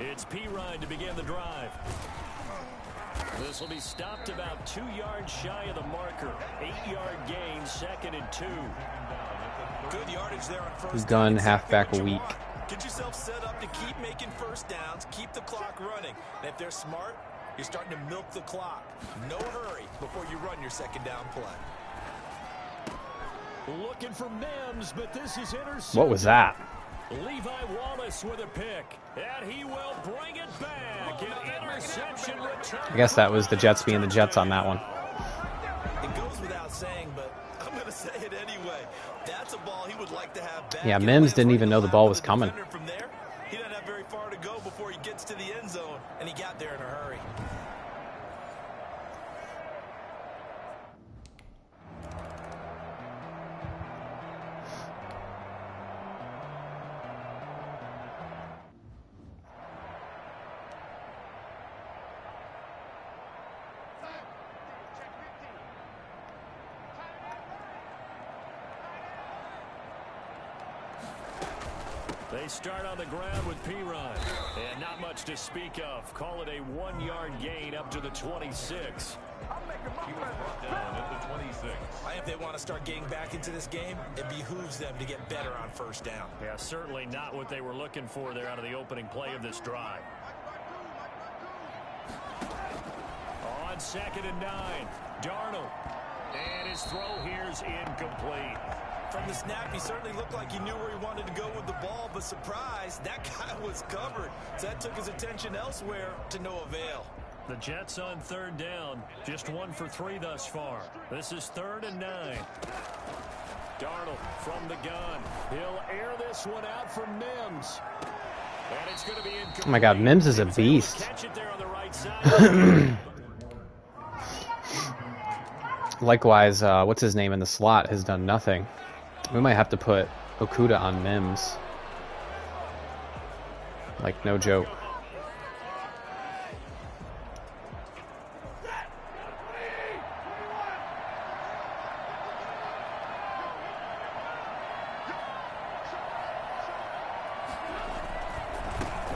It's P-Ride to begin the drive. This will be stopped about 2 yards shy of the marker. 8-yard gain, 2nd and 2. Good yardage there on first gun down. halfback Exactly weak. Get yourself set up to keep making first downs, keep the clock running. And if they're smart, you're starting to milk the clock. No hurry before you run your second down play. Looking for Mims, but this is intercepted. What was that? Levi Wallace with a pick, and he will bring it back. An interception return. I guess that was the Jets being the Jets on that one. It goes without saying, but I'm going to say it anyway. That's a ball he would like to have back. Yeah, Mims didn't even know the ball was coming. From there, he doesn't have very far to go before he gets to the end zone, and he got there in a hurry. They start on the ground with P-Rod. And not much to speak of. Call it a 1-yard gain up to the 26. If they want to start getting back into this game, it behooves them to get better on first down. Yeah, certainly not what they were looking for there out of the opening play of this drive. On 2nd and 9, Darnold. And his throw here's incomplete. From the snap, he certainly looked like he knew where he wanted to go with the ball, but surprise, that guy was covered. So that took his attention elsewhere to no avail. The Jets on 3rd down, just 1 for 3 thus far. This is 3rd and 9. Darnold from the gun. He'll air this one out for Mims. And it's going to be incomplete. Oh my God, Mims is a beast. Catch it there on the right side. Likewise, what's his name in the slot has done nothing. We might have to put Okuda on Mims. Like, no joke.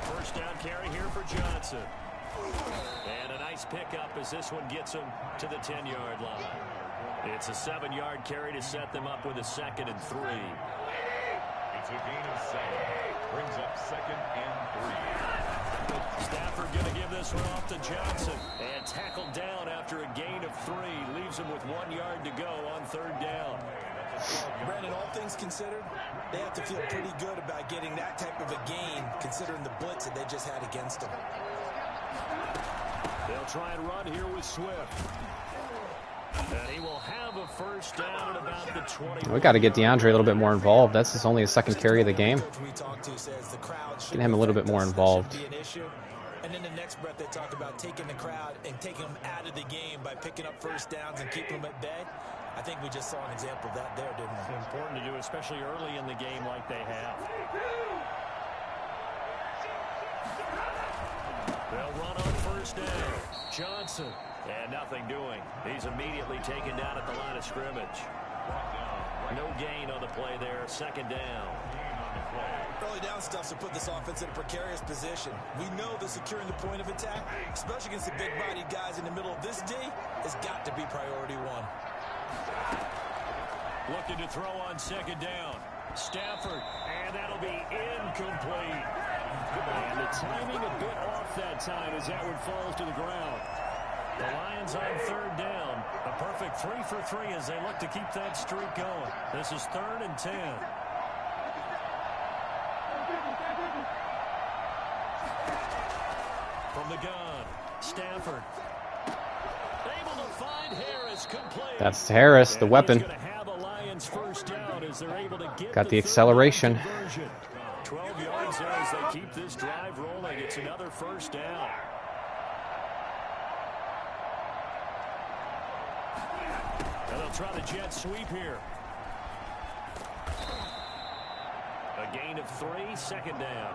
First down carry here for Johnson. And a nice pickup as this one gets him to the 10-yard line. It's a 7-yard carry to set them up with a 2nd and 3. It's a gain of 7. Brings up 2nd and 3. Stafford going to give this one off to Johnson. And tackled down after a gain of 3. Leaves him with 1 yard to go on 3rd down. Brandon, all things considered, they have to feel pretty good about getting that type of a gain, considering the blitz that they just had against them. They'll try and run here with Swift. And he will have a first down at about the 20. We got to get DeAndre a little bit more involved. That's his only 2nd carry of the game. Get him a little bit more involved. And in the next breath, they talk about taking the crowd and taking them out of the game by picking up first downs and keeping them at bay. I think we just saw an example of that there, didn't we? It's important to do, especially early in the game like they have. They'll run on first down. Johnson. And nothing doing. He's immediately taken down at the line of scrimmage. No gain on the play there. 2nd down. Early down stuff to put this offense in a precarious position. We know that securing the point of attack, especially against the big-bodied guys in the middle of this D, has got to be priority 1. Looking to throw on 2nd down. Stafford. And that'll be incomplete. And the timing a bit off that time as that one falls to the ground. The Lions on 3rd down. A perfect 3 for 3 as they look to keep that streak going. This is 3rd and 10. From the gun, Stafford. Able to find Harris complete. That's Harris, the weapon. Have a Lions first down as they're able to get Got the acceleration. 12 yards there as they keep this drive rolling. It's another first down. And they'll try the jet sweep here. A gain of 3, 2nd down.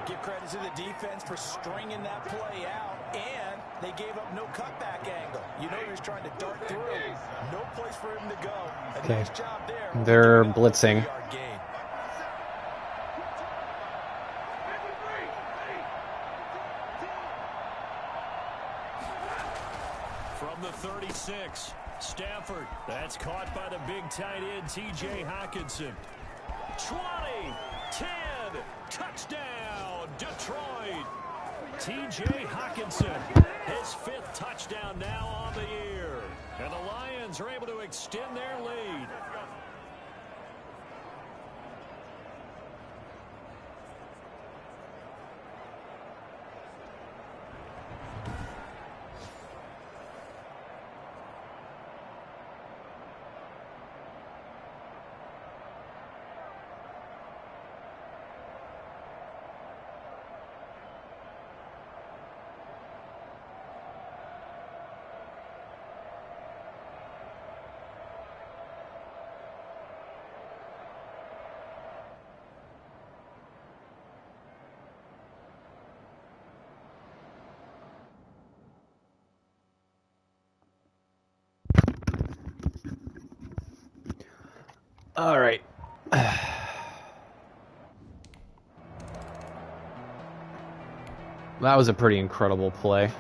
Give credit to the defense for stringing that play out, and they gave up no cutback angle. You know he was trying to dart through. No place for him to go. Okay. Nice job there. They're blitzing. From the 36, Stafford. That's caught by the big tight end, T.J. Hockenson. 20, 10, touchdown, Detroit. T.J. Hockenson, his 5th touchdown now on the year. And the Lions are able to extend their lead. All right. That was a pretty incredible play.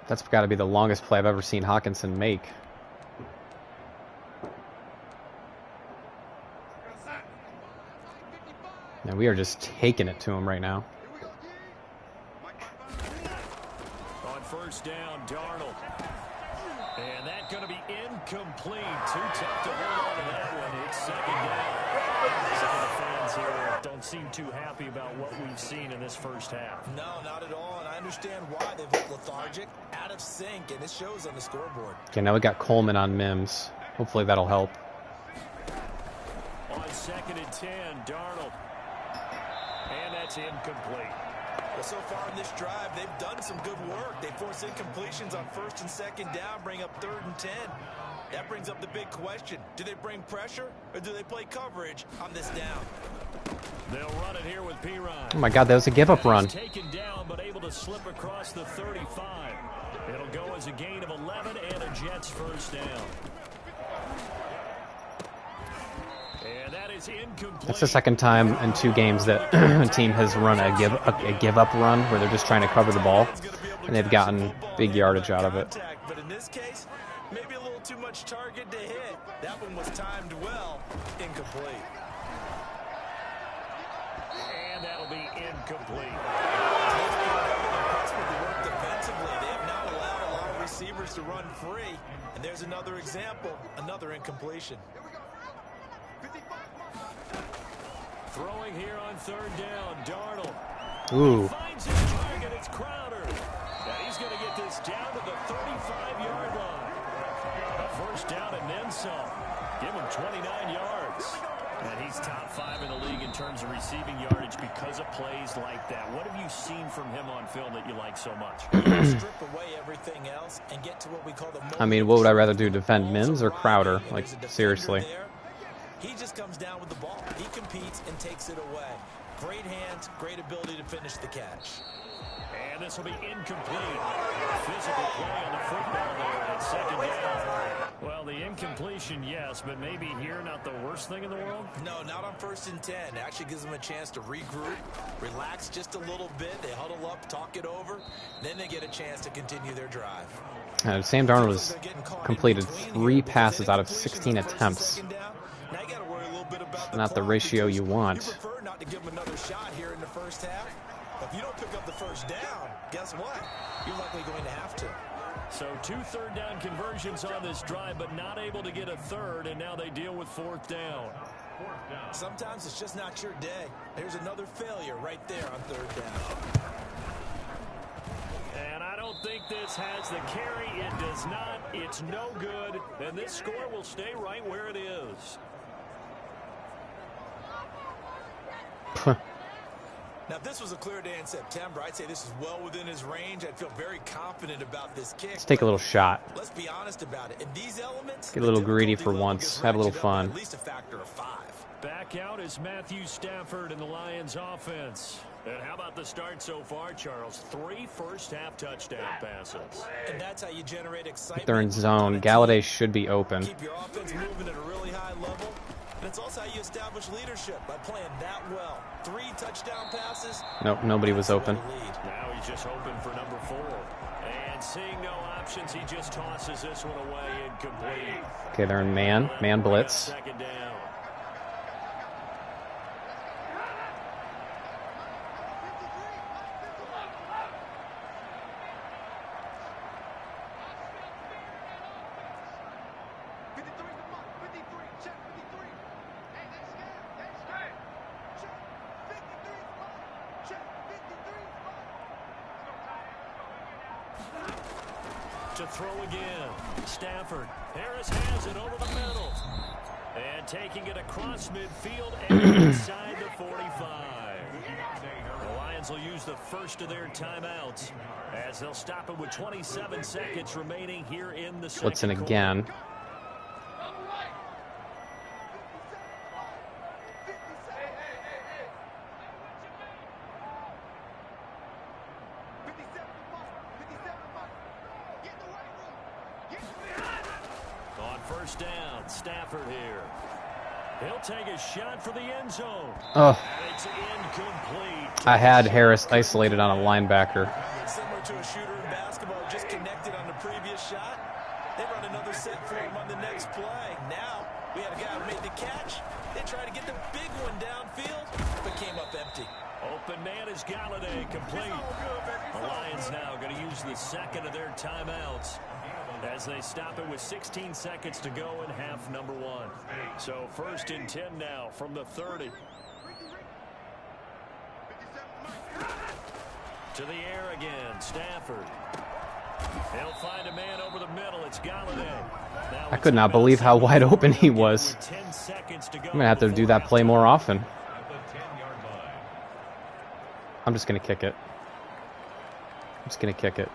That's got to be the longest play I've ever seen Hockenson make. And we are just taking it to him right now. On first down, Darnold. And that's going to be incomplete. Too tough to hold on to that one. It's second down. Some of the fans here don't seem too happy about what we've seen in this first half. No, not at all, and I understand why they've looked lethargic, out of sync, and it shows on the scoreboard. Okay, now we got Coleman on Mims. Hopefully that'll help. On 2nd and 10, Darnold. And that's incomplete. Well, so far in this drive, they've done some good work. They force incompletions on 1st and 2nd down, bring up 3rd and 10. That brings up the big question. Do they bring pressure, or do they play coverage on this down? They'll run it here with P-Ryan. Oh my God, that was a give-up run. Taken down, but able to slip across the 35. It'll go as a gain of 11 and a Jets first down. And that is incomplete. That's the second time in 2 games that a team has run a give-up run where they're just trying to cover the ball, and they've gotten big yardage out of it. But in this case, maybe a little too much target to hit. That one was timed well. Incomplete. And that'll be incomplete. Impressed with the work defensively. They have not allowed a lot of receivers to run free. And there's another example, another incompletion. Throwing here on 3rd down, Darnold. Ooh. He finds his target, it's Crowder. And he's going to get this down to the 35-yard line. A first down and then some. Give him 29 yards. And he's top 5 in the league in terms of receiving yardage because of plays like that. What have you seen from him on film that you like so much? Strip away everything else and get to what we call the I mean, what would I rather do, defend Mims or Crowder? Like, seriously. He just comes down with the ball. He competes and takes it away. Great hands, great ability to finish the catch. And this will be incomplete. Physical play on the football there at 2nd down. Well, the incompletion, yes, but maybe here not the worst thing in the world? No, not on 1st and 10. It actually gives them a chance to regroup, relax just a little bit. They huddle up, talk it over. Then they get a chance to continue their drive. Sam Darnold has completed 3 passes out of 16 attempts. Not the ratio you want. You prefer not to give them another shot here in the first half. If you don't pick up the first down, guess what? You're likely going to have to. So 2 third-down conversions on this drive, but not able to get a third, and now they deal with 4th down. Sometimes it's just not your day. There's another failure right there on 3rd down. And I don't think this has the carry. It does not. It's no good. And this score will stay right where it is. Now, if this was a clear day in September, I'd say this is well within his range. I'd feel very confident about this kick. Let's take a little shot. Let's be honest about it. In these elements, get a little greedy for once. Have a little fun. At least a factor of 5. Back out is Matthew Stafford in the Lions offense. And how about the start so far, Charles? 3 first-half touchdown passes. And that's how you generate excitement. They're in zone. Galladay should be open. Keep your offense moving at a really high level. And it's also how you establish leadership, by playing that well. 3 touchdown passes. Nope, nobody was open. Now he's just hoping for number 4. And seeing no options, he just tosses this one away incomplete. Okay, they're in man blitz. Second down. To throw again. Stafford. Harris has it over the middle. And taking it across midfield and inside the 45. The Lions will use the first of their timeouts as they'll stop it with 27 seconds remaining here in the second Blitzing again. First down, Stafford here. He'll take a shot for the end zone. Oh, It's incomplete. I had Harris isolated on a linebacker. Similar to a shooter in basketball, just connected on the previous shot. They run another set for him on the next play. Now, we had a guy who made the catch. They tried to get the big one downfield, but came up empty. Open man is Galladay, complete. The Lions now going to use the second of their timeouts as they stop it with 16 seconds to go in half number 1. So first and 10 now from the 30. To the air again, Stafford. He'll find a man over the middle. It's Galladay. I could not believe how wide open he was. I'm going to have to do that play more often. I'm just going to kick it. I'm just going to kick it.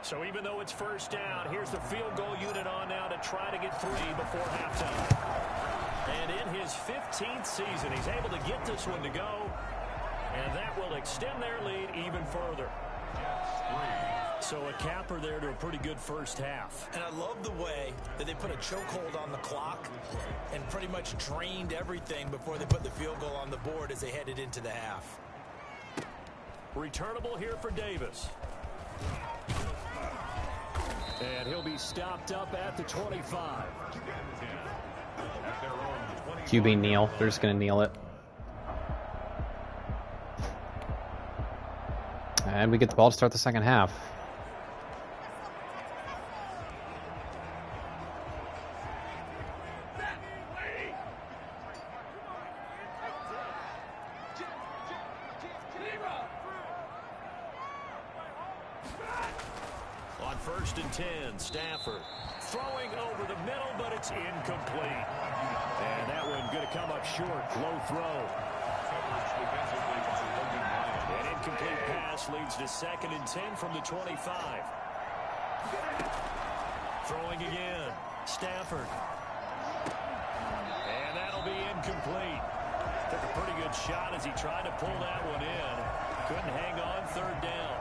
So even though it's first down, here's the field goal unit on now to try to get 3 before halftime. And in his 15th season, he's able to get this one to go. And that will extend their lead even further. So a capper there to a pretty good first half. And I love the way that they put a chokehold on the clock and pretty much drained everything before they put the field goal on the board as they headed into the half. Returnable here for Davis. And he'll be stopped up at the 25. QB kneel. They're just going to kneel it. And we get the ball to start the second half. On first and 10, Stafford throwing over the middle, but it's incomplete. And that one going to come up short. Low throw. An incomplete pass leads to second and 10 from the 25. Throwing again. Stafford. And that'll be incomplete. Took a pretty good shot as he tried to pull that one in. Couldn't hang on third down.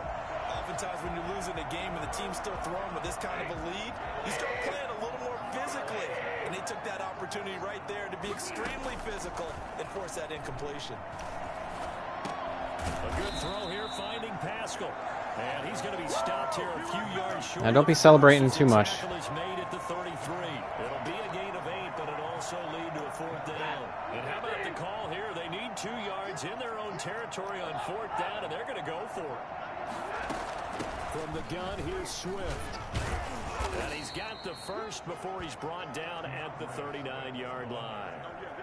Oftentimes when you're losing a game and the team's still throwing with this kind of a lead, you start playing a little more physically. And they took that opportunity right there to be extremely physical and force that incompletion. A good throw here, finding Pascal. And he's going to be stopped here a few yards short. Now don't be celebrating too much. Tackle is made at the 33. It'll be a gain of 8, but it'll also lead to a fourth down. And how about the call here? They need 2 yards in their own territory on fourth down, and they're going to go for it. From the gun, here's Swift. And he's got the first before he's brought down at the 39-yard line.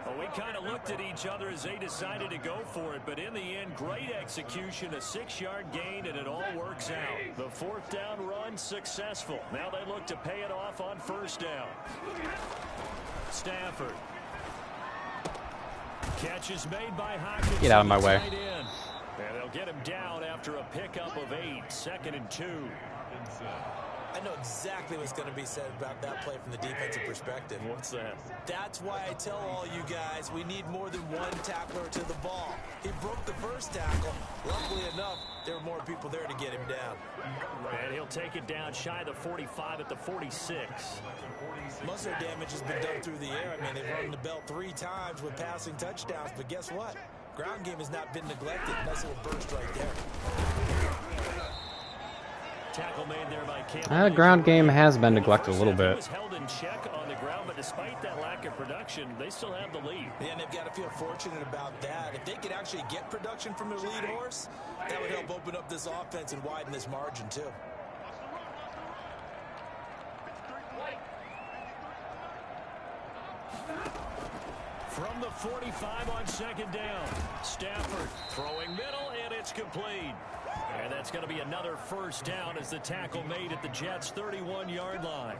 Well, we kind of looked at each other as they decided to go for it, but in the end, great execution, a 6-yard gain, and it all works out. The fourth down run successful. Now they look to pay it off on first down. Stafford. Catch is made by Hawkins. Get out of my way. And they'll get him down after a pickup of 8, second and 2. I know exactly what's going to be said about that play from the defensive perspective. What's that? That's why I tell all you guys we need more than one tackler to the ball. He broke the first first tackle. Luckily enough, there were more people there to get him down. And he'll take it down shy of the 45 at the 46. Most of their damage has been done through the air. I mean, they've rung the bell 3 times with passing touchdowns, but guess what? Ground game has not been neglected. Nice little burst right there. Tackle made there by Campbell. Ground game has been neglected a little bit. He was held in check on the ground, but despite that lack of production, they still have the lead. Yeah, and they've got to feel fortunate about that. If they could actually get production from their lead horse, that would help open up this offense and widen this margin too. From the 45 on second down, Stafford throwing middle, and it's complete. And that's going to be another first down as the tackle made at the Jets' 31-yard line.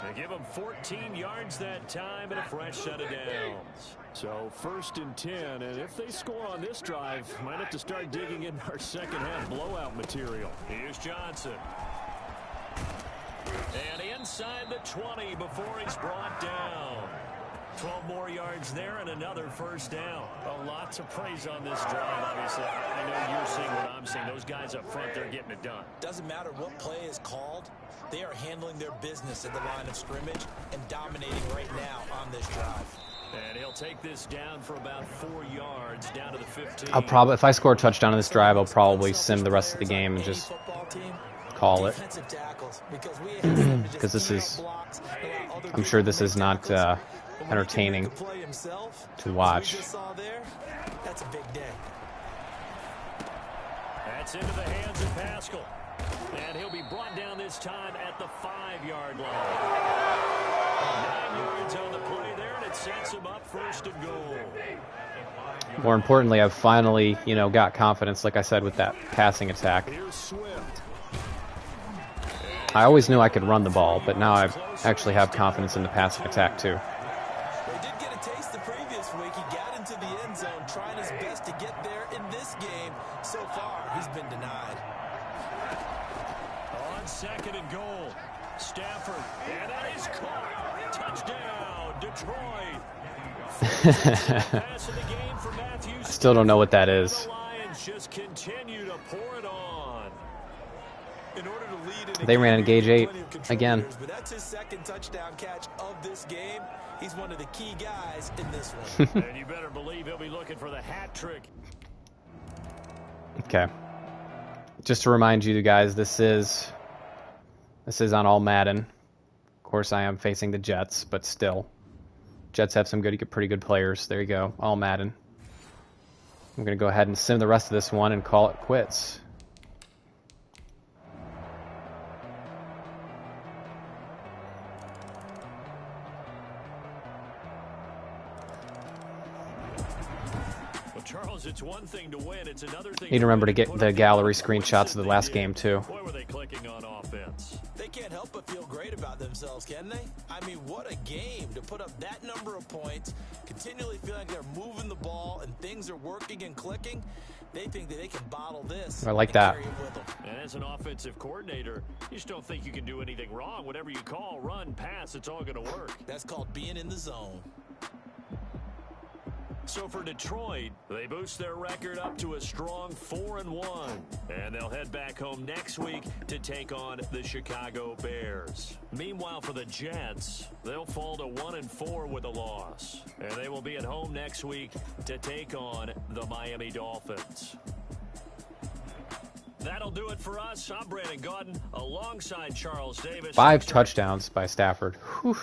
They give them 14 yards that time and a fresh set of downs. So 1st and 10, and if they score on this drive, might have to start digging in our second half blowout material. Here's Johnson. And inside the 20 before he's brought down. 12 more yards there and another first down. Oh, lots of praise on this drive, obviously. I know you're seeing what I'm seeing. Those guys up front, they're getting it done. Doesn't matter what play is called. They are handling their business at the line of scrimmage and dominating right now on this drive. And he'll take this down for about 4 yards down to the 15. I'll probably, if I score a touchdown on this drive, I'll probably sim the rest of the game and just call it. Because this is, I'm sure this is not entertaining to watch. That's a big day. That's into the hands of Pascal. And he'll be brought down this time at the 5-yard line. 9 yards on the play there, and it sets him up 1st and goal. More importantly, I've finally, got confidence, like I said, with that passing attack. Here's Swift. I always knew I could run the ball, but now I actually have confidence in the passing attack, too. He did get a taste the previous week. He got into the end zone, trying his best to get there in this game. So far, he's been denied. On 2nd and goal, Stafford, and that is caught. Touchdown, Detroit. Pass of the game for Matthew. I still don't know what that is. The Lions just continue to pour it on. In order to lead They ran engage 8 again. But that's his 2nd touchdown catch of this game. He's one of the key guys in this one. And you better believe he'll be looking for the hat trick. Okay. Just to remind you guys, this is on all Madden. Of course, I am facing the Jets, but still. Jets have some pretty good players. There you go, all Madden. I'm going to go ahead and sim the rest of this one and call it quits. Charles, it's one thing to win, it's another thing. Need to remember to get the gallery screenshots of the last game too. Boy, were they clicking on offense. They can't help but feel great about themselves, can they? I mean, what a game to put up that number of points, continually feeling like they're moving the ball and things are working and clicking. They think that they can bottle this. I like that. And as an offensive coordinator, you just don't think you can do anything wrong. Whatever you call, run, pass, it's all going to work. That's called being in the zone. So for Detroit, they boost their record up to a strong 4-1. And they'll head back home next week to take on the Chicago Bears. Meanwhile, for the Jets, they'll fall to 1-4 with a loss. And they will be at home next week to take on the Miami Dolphins. That'll do it for us. I'm Brandon Gaudin alongside Charles Davis. 5 touchdowns by Stafford. Whew.